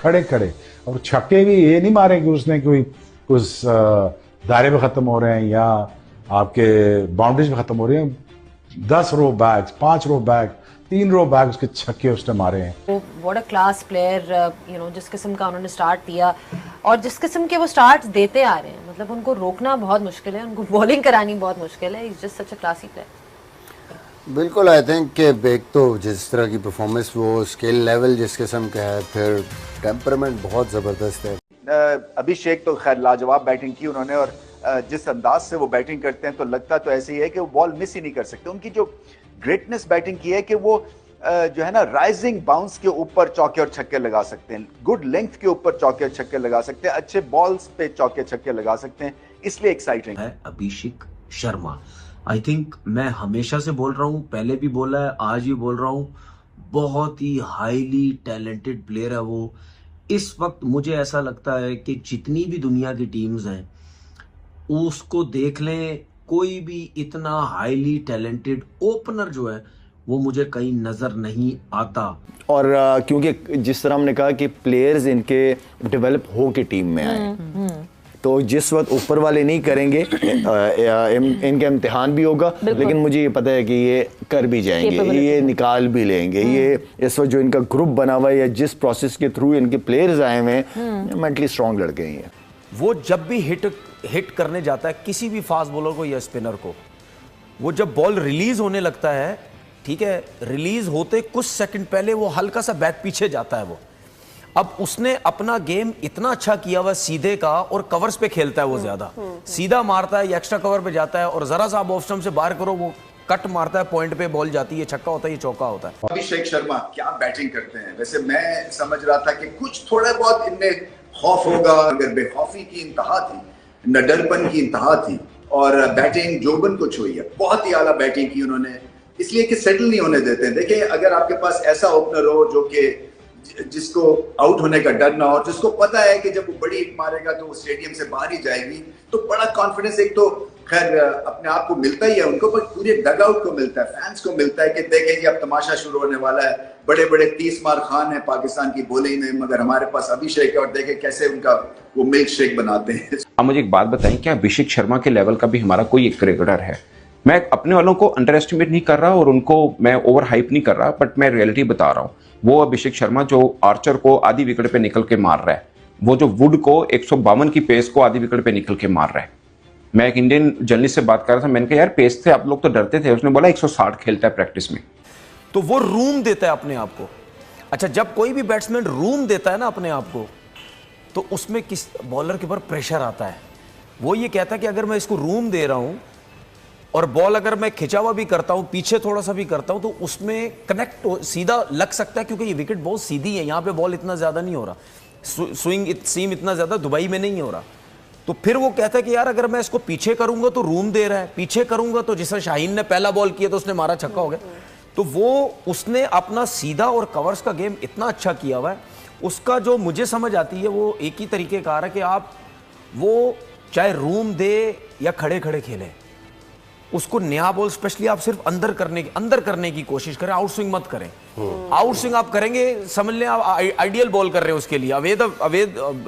खड़े खड़े, और छक्के भी ये नहीं मारे कि उसने कोई उस दायरे में खत्म हो रहे हैं या आपके बाउंड्रीज में खत्म हो रहे हैं। 10 रो बैग्स, 5 रो बैग, 3 रो बैग उसके छक्के उसने मारे हैं। What a class player, you know, जिस किस्म का उन्होंने स्टार्ट दिया और जिस किस्म के वो स्टार्ट्स देते आ रहे हैं, मतलब उनको रोकना बहुत मुश्किल है, उनको बॉलिंग करानी बहुत मुश्किल है। Is just such a classy player. बिल्कुल, आई थिंक कि एक तो जिस तरह की परफॉर्मेंस, वो स्किल लेवल जिस किस्म का है, फिर टेम्परामेंट बहुत ज़बरदस्त है। अभिषेक तो खैर लाजवाब बैटिंग की उन्होंने, और जिस अंदाज से वो बैटिंग करते हैं तो लगता तो ऐसे ही है कि वो बॉल मिस ही नहीं कर सकते। उनकी जो ग्रेटनेस बैटिंग की है कि वो जो है ना राइजिंग बाउंस के ऊपर चौके और छक्के लगा सकते हैं, गुड लेंथ के ऊपर चौके और छक्के लगा सकते हैं, अच्छे बॉल्स पे चौके छक्के लगा सकते हैं, इसलिए एक्साइटिंग है अभिषेक शर्मा। आई थिंक मैं हमेशा से बोल रहा हूं, पहले भी बोला है, आज भी बोल रहा हूं, बहुत ही हाईली टैलेंटेड प्लेयर है वो। इस वक्त मुझे ऐसा लगता है कि जितनी भी दुनिया की टीम्स हैं उसको देख लें, कोई भी इतना हाईली टैलेंटेड ओपनर जो है वो मुझे कहीं नजर नहीं आता। और क्योंकि जिस तरह हमने कहा कि प्लेयर्स इनके डेवलप हो के टीम में आए, तो जिस वक्त ऊपर वाले नहीं करेंगे इनका इम्तिहान भी होगा, लेकिन मुझे ये पता है कि ये कर भी जाएंगे, ये निकाल भी लेंगे। ये इस वक्त जो इनका ग्रुप बना हुआ है या जिस प्रोसेस के थ्रू इनके प्लेयर्स आए हुए हैं, मेंटली स्ट्रांग लड़के हैं। वो जब भी हिट करने जाता है किसी भी फास्ट बॉलर को या स्पिनर को, वो जब बॉल रिलीज होने लगता है, ठीक है, रिलीज होते कुछ सेकंड पहले वो हल्का सा बैक पीछे जाता है वो। अब उसने अपना गेम इतना अच्छा किया हुआ सीधे का, और कवर्स पे खेलता है वो ज्यादा, सीधा मारता है या एक्स्ट्रा कवर पे जाता है, और जरा सा आप ऑफ स्टंप से बाहर करो वो कट मारता है, पॉइंट पे बॉल जाती है, छक्का होता है, ये चौका होता है। अभिषेक शर्मा क्या बैटिंग करते हैं। वैसे मैं समझ रहा था कि कुछ थोड़ा बहुत इनमें खौफ होगा, अगर बेखौफी की इंतहा थी, नडरपन की इंतहा थी, और बैटिंग जोबन को छुई है, बहुत ही आला बैटिंग की उन्होंने, इसलिए कि सेटल नहीं होने देते हैं। देखिए, अगर आपके पास ऐसा ओपनर हो जो कि जिसको आउट होने का डर ना हो, और जिसको पता है कि जब वो बड़ी हिट मारेगा तो वो स्टेडियम से बाहर ही जाएगी, तो बड़ा कॉन्फिडेंस एक तो खैर अपने आप को मिलता ही है उनको, पर पूरे डगआउट को मिलता है, फैंस को मिलता है कि देखें जी अब तमाशा शुरू होने वाला है। बड़े बड़े 30 मार खान है पाकिस्तान की बॉलिंग में, मगर हमारे पास अभिषेक है, और देखें कैसे उनका वो मिल्क शेक बनाते हैं। आप मुझे एक बात बताएं, क्या अभिषेक शर्मा के लेवल का भी हमारा कोई एक क्रिकेटर है? मैं अपने वालों को अंडर एस्टिमेट नहीं कर रहा और उनको मैं ओवर हाइप नहीं कर रहा, बट मैं रियलिटी बता रहा हूँ। वो अभिषेक शर्मा जो आर्चर को आधी विकेट पे निकल के मार रहा है, वो जो वुड को 152 की पेस को आधी विकेट पे निकल के मार रहा है। मैं एक इंडियन जर्नलिस्ट से बात कर रहा था, मैंने कहा यार पेस से आप लोग तो डरते थे, उसने बोला 160 खेलता है प्रैक्टिस में। तो वो रूम देता है अपने आप को। अच्छा, जब कोई भी बैट्समैन रूम देता है ना अपने आप को, तो उसमें किस बॉलर के ऊपर प्रेशर आता है। वो ये कहता है कि अगर मैं इसको रूम दे रहा हूं और बॉल अगर मैं खिंचा हुआ भी करता हूं, पीछे थोड़ा सा भी करता हूं, तो उसमें कनेक्ट सीधा लग सकता है, क्योंकि ये विकेट बहुत सीधी है, यहां पे बॉल इतना ज्यादा नहीं हो रहा, स्विंग सीम इतना ज्यादा दुबई में नहीं हो रहा। तो फिर वो कहता है कि यार अगर मैं इसको पीछे करूंगा तो रूम दे रहा है, पीछे करूंगा तो जैसे शाहीन ने पहला बॉल किया तो उसने मारा, छक्का हो गया। तो वो उसने अपना सीधा और कवर्स का गेम इतना अच्छा किया हुआ है। उसका जो मुझे समझ आती है वो एक ही तरीके का है कि आप वो चाहे रूम दे या खड़े खड़े खेले, उसको नया बॉल स्पेशली आप सिर्फ अंदर करने की कोशिश करें, आउट स्विंग मत करें। आउट स्विंग आप करेंगे, समझ लें आप आइडियल बॉल कर रहे हैं उसके लिए, अवैध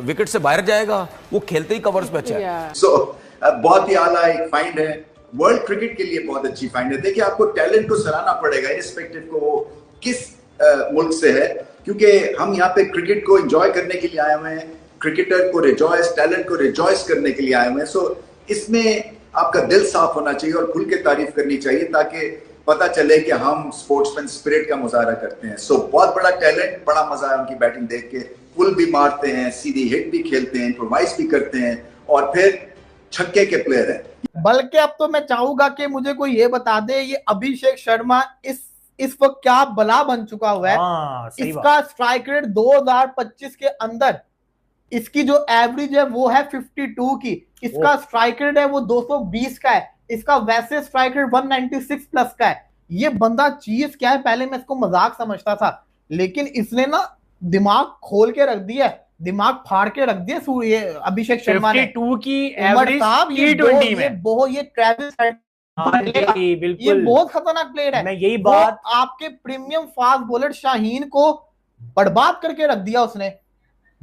विकेट से बाहर जाएगा, वो खेलते ही कवर्स पे अच्छा है। बहुत ही आला एक फाइंड है, वर्ल्ड क्रिकेट के लिए बहुत अच्छी फाइंड है। देखिए, आपको टैलेंट को सराहना पड़ेगा, इरिस्पेक्टिव को वो किस मुल्क से है, क्योंकि हम यहाँ पे क्रिकेट को एंजॉय करने के लिए आए हुए हैं, क्रिकेटर को रिजॉयस, टैलेंट को रिजॉयस करने के लिए आए हुए हैं। सो इसमें आपका दिल साफ होना चाहिए और खुल के तारीफ करनी चाहिए, ताकि पता चले कि हम स्पोर्ट्समैन स्पिरिट का मुजाहरा करते हैं। सो बहुत बड़ा टैलेंट, बड़ा मजा है उनकी बैटिंग देख के। पुल भी मारते हैं, सीधी हिट भी खेलते हैं, इम्प्रोवाइज भी करते हैं, और फिर छक्के के प्लेयर हैं। बल्कि अब तो मैं चाहूंगा कि मुझे कोई ये बता दे, ये अभिषेक शर्मा इस वक्त क्या बला बन चुका हुआ है। इसका स्ट्राइक रेट 2025 के अंदर इसकी जो एवरेज है वो है 52 की, इसका स्ट्राइक रेट है वो 220 का है, इसका वैसे स्ट्राइक रेट 196 प्लस का है। ये बंदा चीज क्या है, पहले मैं इसको मजाक समझता था, लेकिन इसने ना दिमाग खोल के रख दिया, दिमाग फाड़ के रख दिया। ये अभिषेक शर्मा ने 52 की एवरेज T20 में, ये ट्रेविस ये बहुत खतरनाक प्लेयर है। मैं यही बात, आपके प्रीमियम फास्ट बॉलर शाहीन को बर्बाद करके रख दिया उसने।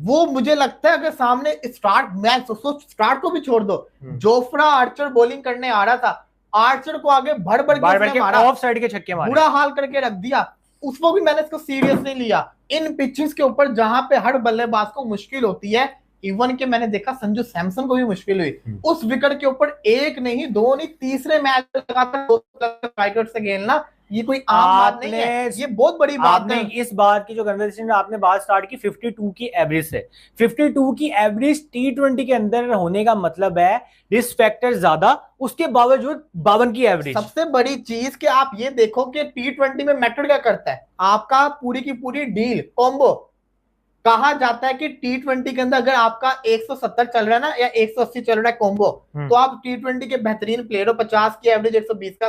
वो मुझे लगता है अगर सामने स्टार्ट को भी छोड़ दो, जोफ्रा आर्चर बॉलिंग करने आ रहा था, आर्चर को आगे भर के मारा, ऑफ साइड के छक्के मारे, बुरा हाल करके रख दिया, उसको भी मैंने इसको सीरियस नहीं लिया। इन पिचेस के ऊपर जहां पे हर बल्लेबाज को मुश्किल होती है, इवन के मैंने देखा संजू सैमसन को भी मुश्किल हुई उस विकेट के ऊपर, एक नहीं दो नहीं तीसरे मैच लगातार स्ट्राइकर से खेलना, ये कोई आम बात नहीं है, ये बहुत बड़ी बात है। इस बात की जो कन्वर्सेशन आपने बात स्टार्ट की 52 की एवरेज से, 52 की एवरेज T20 के अंदर होने का मतलब है रिस्क फैक्टर ज्यादा, उसके बावजूद 52 की एवरेज। सबसे बड़ी चीज कि आप ये देखो कि T20 में मैटर क्या करता है, आपका पूरी की पूरी डील कॉम्बो। कहा जाता है कि T20 के अंदर अगर आपका 170 चल रहा है ना या 180 चल रहा है कॉम्बो, तो आप T20 के बेहतरीन प्लेयर हो, 50 की एवरेज, 120 का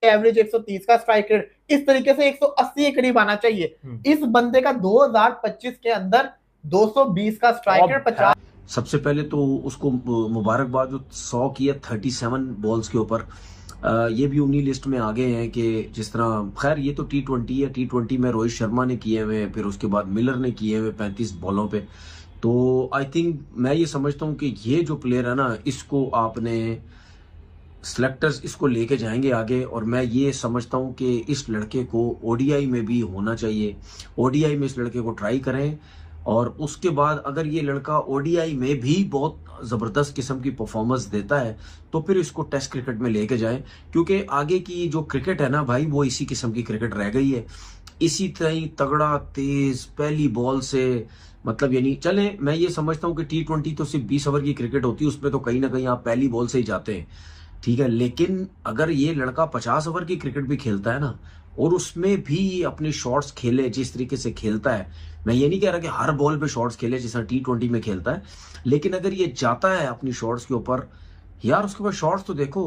एवरेज, 130 का स्ट्राइक रेट, इस तरीके से 180 के करीब आना चाहिए। इस बंदे का 2025 के अंदर 220 का स्ट्राइक रेट, 50। सबसे पहले तो उसको मुबारकबाद जो 100 किया 37 बॉल्स के ऊपर, ये भी उन्हीं लिस्ट में आ गए हैं कि जिस तरह, खैर ये तो T20 है, T20 में रोहित शर्मा ने किए हुए, फिर उसके बाद मिलर ने किए हुए 35 बॉलों पे। तो आई थिंक मैं ये समझता हूँ कि ये जो प्लेयर है ना, इसको आपने सिलेक्टर्स इसको लेके जाएंगे आगे, और मैं ये समझता हूँ कि इस लड़के को ओडीआई में भी होना चाहिए, ओडीआई में इस लड़के को ट्राई करें, और उसके बाद अगर ये लड़का ओडीआई में भी बहुत ज़बरदस्त किस्म की परफॉर्मेंस देता है तो फिर इसको टेस्ट क्रिकेट में लेके जाएं, क्योंकि आगे की जो क्रिकेट है ना भाई, वो इसी किस्म की क्रिकेट रह गई है, इसी तरह तगड़ा तेज पहली बॉल से, मतलब यानी चले, मैं ये समझता हूँ कि T20 तो सिर्फ 20 ओवर की क्रिकेट होती है, उसमें तो कहीं ना कहीं आप पहली बॉल से ही जाते हैं, ठीक है, लेकिन अगर ये लड़का 50 ओवर की क्रिकेट भी खेलता है ना, और उसमें भी अपने शॉट्स खेले जिस तरीके से खेलता है, मैं ये नहीं कह रहा कि हर बॉल पे शॉट्स खेले जैसा T20 में खेलता है, लेकिन अगर ये जाता है अपनी शॉट्स के ऊपर, यार उसके बाद शॉट्स तो देखो,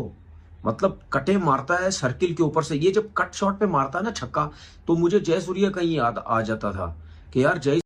मतलब कटे मारता है सर्किल के ऊपर से, ये जब कट शॉट पे मारता है ना छक्का, तो मुझे जयसूर्या का ही याद आ जाता था कि यार जय